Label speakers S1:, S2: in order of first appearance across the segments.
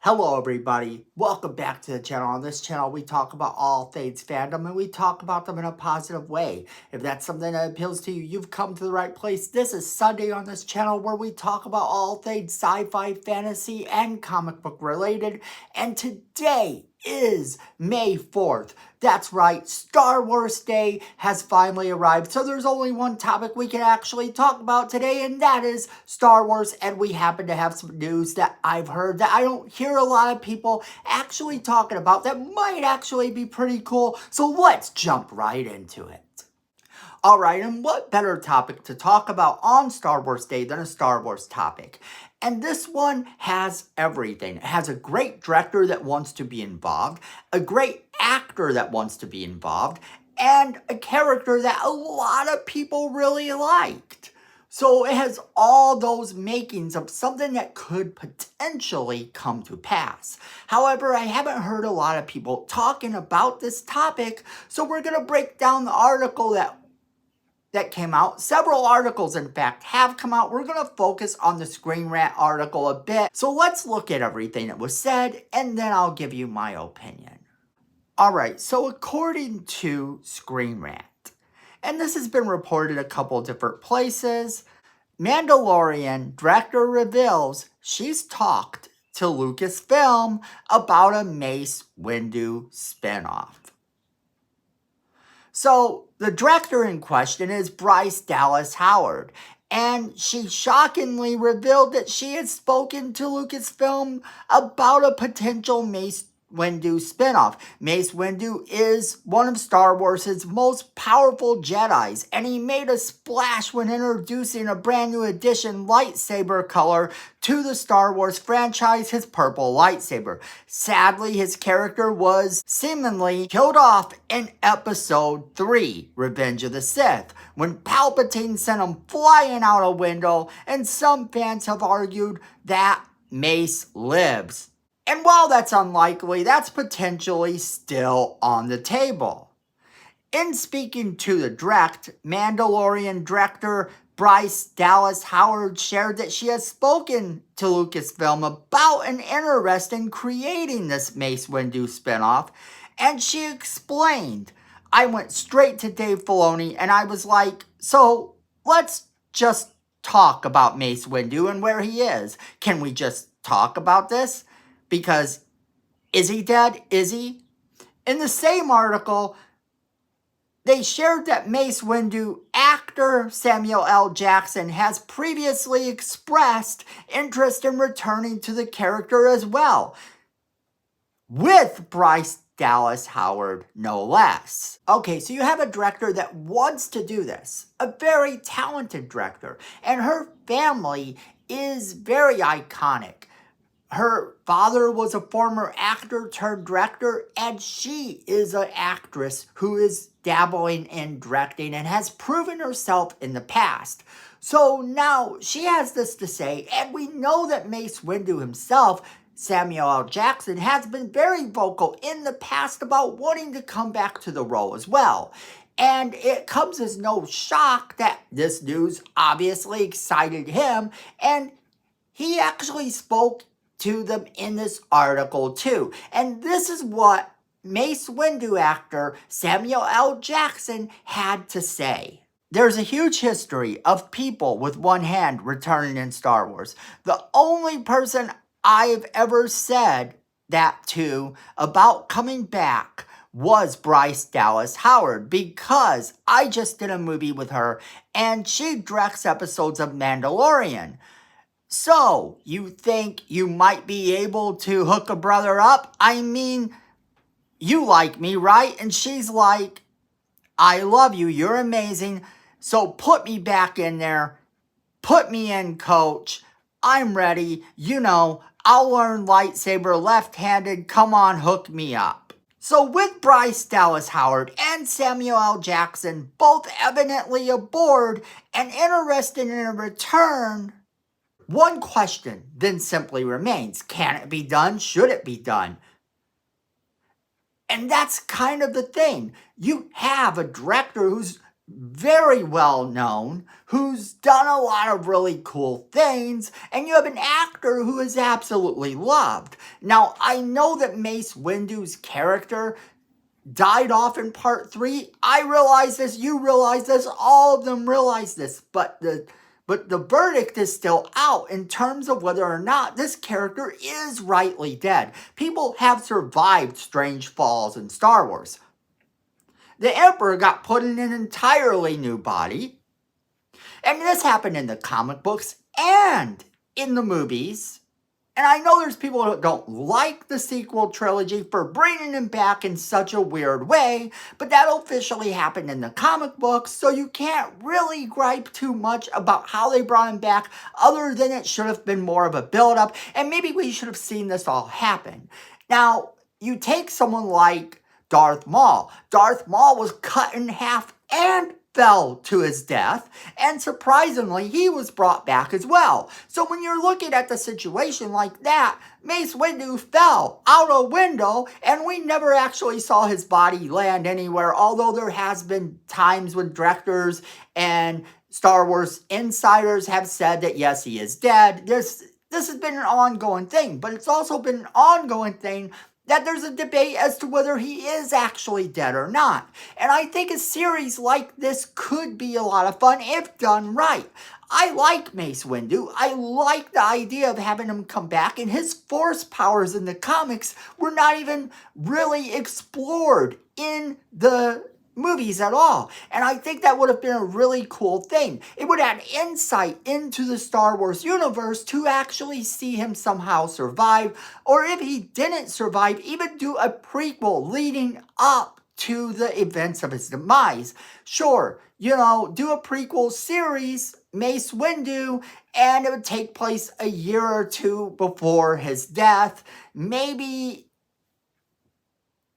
S1: Hello everybody, welcome back to the channel. On this channel we talk about all things fandom and we talk about them in a positive way. If that's something that appeals to you, you've come to the right place. This is Sunday on this channel where we talk about all things sci-fi, fantasy, and comic book related. And today is May 4th. That's right, Star Wars Day has finally arrived. So there's only one topic we can actually talk about today, and that is Star Wars. And we happen to have some news that I've heard that I don't hear a lot of people actually talking about that might actually be pretty cool. So let's jump right into it. Alright, and what better topic to talk about on Star Wars Day than a Star Wars topic? And this one has everything. It has a great director that wants to be involved, a great actor that wants to be involved, and a character that a lot of people really liked. So it has all those makings of something that could potentially come to pass. However, I haven't heard a lot of people talking about this topic, so we're going to break down the article that came out. Several articles, in fact, have come out. We're going to focus on the Screen Rant article a bit. So let's look at everything that was said, and then I'll give you my opinion. Alright, so according to Screen Rant, and this has been reported a couple different places, Mandalorian director reveals she's talked to Lucasfilm about a Mace Windu spinoff. So, the director in question is Bryce Dallas Howard, and she shockingly revealed that she had spoken to Lucasfilm about a potential Mace Windu spinoff. Mace Windu is one of Star Wars' most powerful Jedis, and he made a splash when introducing a brand new edition lightsaber color to the Star Wars franchise, his purple lightsaber. Sadly, his character was seemingly killed off in Episode 3, Revenge of the Sith, when Palpatine sent him flying out a window, and some fans have argued that Mace lives. And while that's unlikely, that's potentially still on the table. In speaking to the direct, Mandalorian director Bryce Dallas Howard shared that she has spoken to Lucasfilm about an interest in creating this Mace Windu spinoff, and she explained, I went straight to Dave Filoni and I was like, so let's just talk about Mace Windu and where he is. Can we just talk about this? Because, is he dead? Is he? In the same article, they shared that Mace Windu actor Samuel L. Jackson has previously expressed interest in returning to the character as well, with Bryce Dallas Howard, no less. Okay, so you have a director that wants to do this, a very talented director, and her family is very iconic. Her father was a former actor turned director, and she is an actress who is dabbling in directing and has proven herself in the past. So now she has this to say, and we know that Mace Windu himself, Samuel L. Jackson, has been very vocal in the past about wanting to come back to the role as well. And it comes as no shock that this news obviously excited him, and he actually spoke to them in this article too. And this is what Mace Windu actor Samuel L. Jackson had to say. There's a huge history of people with one hand returning in Star Wars. The only person I've ever said that to about coming back was Bryce Dallas Howard, because I just did a movie with her and she directs episodes of Mandalorian. So, you think you might be able to hook a brother up? I mean, you like me, right? And she's like, I love you, you're amazing, so put me back in there, put me in, coach, I'm ready, you know, I'll learn lightsaber left-handed, come on, hook me up. So with Bryce Dallas Howard and Samuel L. Jackson both evidently aboard and interested in a return, one question then simply remains. Can it be done? Should it be done? And that's kind of the thing. You have a director who's very well known, who's done a lot of really cool things, and you have an actor who is absolutely loved. Now, I know that Mace Windu's character died off in part 3. I realize this, you realize this, all of them realize this, but the verdict is still out in terms of whether or not this character is rightly dead. People have survived strange falls in Star Wars. The Emperor got put in an entirely new body, and this happened in the comic books and in the movies. And I know there's people who don't like the sequel trilogy for bringing him back in such a weird way, but that officially happened in the comic books, so you can't really gripe too much about how they brought him back, other than it should have been more of a build-up, and maybe we should have seen this all happen. Now, you take someone like Darth Maul. Darth Maul was cut in half and fell to his death, and surprisingly, he was brought back as well. So when you're looking at the situation like that, Mace Windu fell out a window, and we never actually saw his body land anywhere, although there has been times when directors and Star Wars insiders have said that yes, he is dead. This has been an ongoing thing, but it's also been an ongoing thing that there's a debate as to whether he is actually dead or not. And I think a series like this could be a lot of fun if done right. I like Mace Windu. I like the idea of having him come back, and his force powers in the comics were not even really explored in the movies at all. And I think that would have been a really cool thing. It would add insight into the Star Wars universe to actually see him somehow survive, or if he didn't survive, even do a prequel leading up to the events of his demise. Sure, do a prequel series, Mace Windu, and it would take place a year or two before his death. Maybe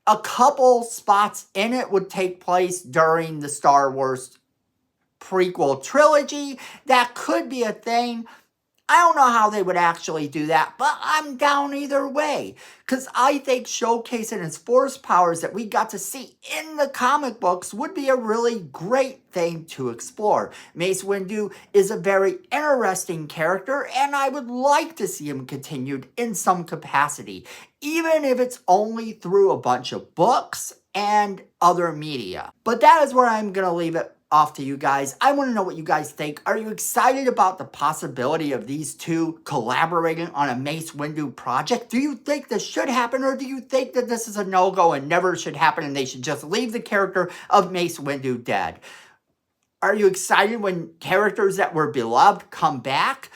S1: a couple spots in it would take place during the Star Wars prequel trilogy. That could be a thing. I don't know how they would actually do that, but I'm down either way. Because I think showcasing his force powers that we got to see in the comic books would be a really great thing to explore. Mace Windu is a very interesting character, and I would like to see him continued in some capacity, even if it's only through a bunch of books and other media. But that is where I'm going to leave it off to you guys. I want to know what you guys think. Are you excited about the possibility of these two collaborating on a Mace Windu project? Do you think this should happen, or do you think that this is a no-go and never should happen and they should just leave the character of Mace Windu dead? Are you excited when characters that were beloved come back?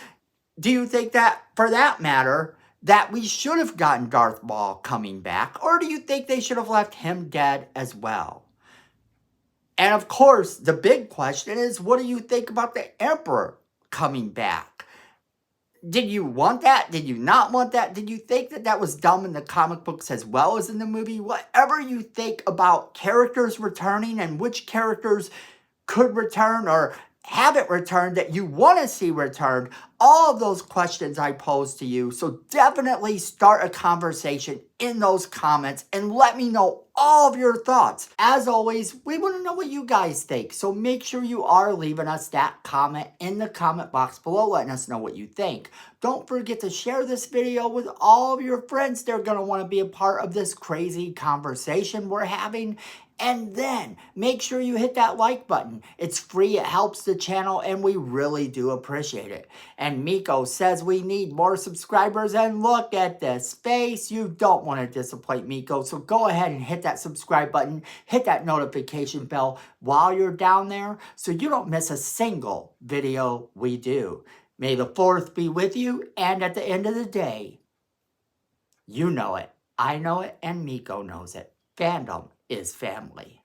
S1: Do you think that, for that matter, that we should have gotten Darth Maul coming back, or do you think they should have left him dead as well? And of course, the big question is, what do you think about the Emperor coming back? Did you want that? Did you not want that? Did you think that that was dumb in the comic books as well as in the movie? Whatever you think about characters returning and which characters could return or haven't returned that you want to see returned, all of those questions I pose to you. So definitely start a conversation in those comments and let me know all of your thoughts. As always, we want to know what you guys think. So make sure you are leaving us that comment in the comment box below, letting us know what you think. Don't forget to share this video with all of your friends. They're going to want to be a part of this crazy conversation we're having. And then make sure you hit that like button. It's free, it helps the channel, and we really do appreciate it. And Miko says we need more subscribers, and look at this face. You don't want to disappoint Miko, so go ahead and hit that subscribe button, hit that notification bell while you're down there so you don't miss a single video we do. May the 4th be with you, and at the end of the day, you know it, I know it, and Miko knows it. Fandom is family.